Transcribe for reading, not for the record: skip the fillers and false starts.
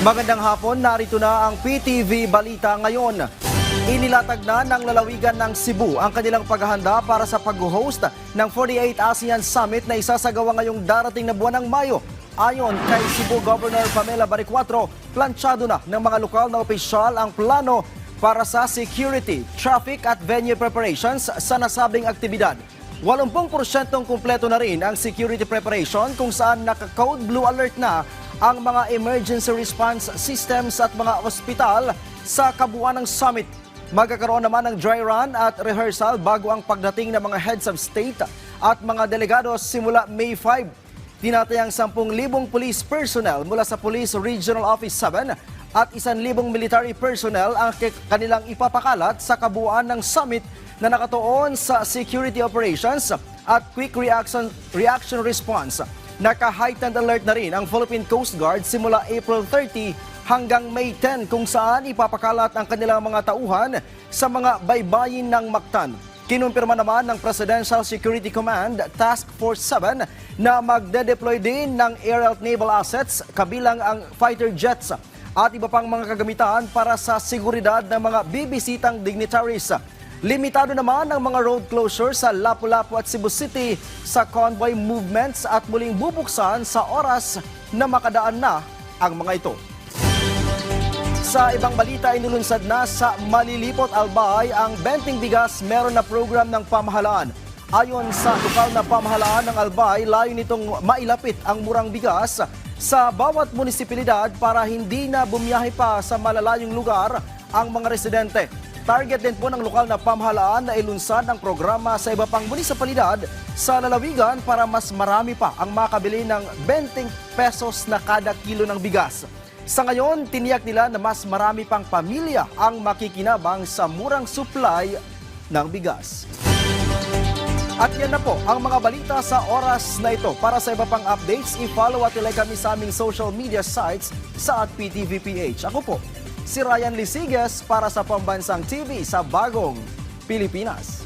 Magandang hapon, narito na ang PTV Balita ngayon. Inilatag na ng lalawigan ng Cebu ang kanilang paghahanda para sa pag-host ng 48 ASEAN Summit na isasagawa ngayong darating na buwan ng Mayo. Ayon kay Cebu Governor Pamela Baricuatro, planchado na ng mga lokal na opisyal ang plano para sa security, traffic at venue preparations sa nasabing aktibidad. 80% kumpleto na rin ang security preparation kung saan naka-code blue alert na ang mga emergency response systems at mga ospital sa kabuuan ng summit. Magkakaroon naman ng dry run at rehearsal bago ang pagdating ng mga heads of state at mga delegados simula May 5. Tinatayang 10,000 police personnel mula sa Police Regional Office 7 at 1,000 military personnel ang kanilang ipapakalat sa kabuuan ng summit na nakatuon sa security operations at quick reaction response. Naka-heightened alert na rin ang Philippine Coast Guard simula April 30 hanggang May 10 kung saan ipapakalat ang kanilang mga tauhan sa mga baybayin ng Mactan. Kinumpirma naman ng Presidential Security Command Task Force 7 na magde-deploy din ng aerial naval assets kabilang ang fighter jets at iba pang mga kagamitan para sa seguridad ng mga bibisitang dignitaries. Limitado naman ang mga road closures sa Lapu-Lapu at Cebu City sa convoy movements at muling bubuksan sa oras na makadaan na ang mga ito. Sa ibang balita, inulunsad na sa Malilipot, Albay ang Benting Bigas meron na program ng pamahalaan. Ayon sa lokal na pamahalaan ng Albay, layo nitong mailapit ang murang bigas sa bawat munisipalidad para hindi na bumiyahe pa sa malalayong lugar ang mga residente. Target din po ng lokal na pamahalaan na ilunsad ang programa sa iba pang munisipalidad sa lalawigan para mas marami pa ang makabili ng 20 pesos na kada kilo ng bigas. Sa ngayon, tiniyak nila na mas marami pang pamilya ang makikinabang sa murang supply ng bigas. At yan na po ang mga balita sa oras na ito. Para sa iba pang updates, i-follow at ilike kami sa aming social media sites sa @PTVPH. Ako po, si Ryan Lisigas para sa Pambansang TV sa Bagong Pilipinas.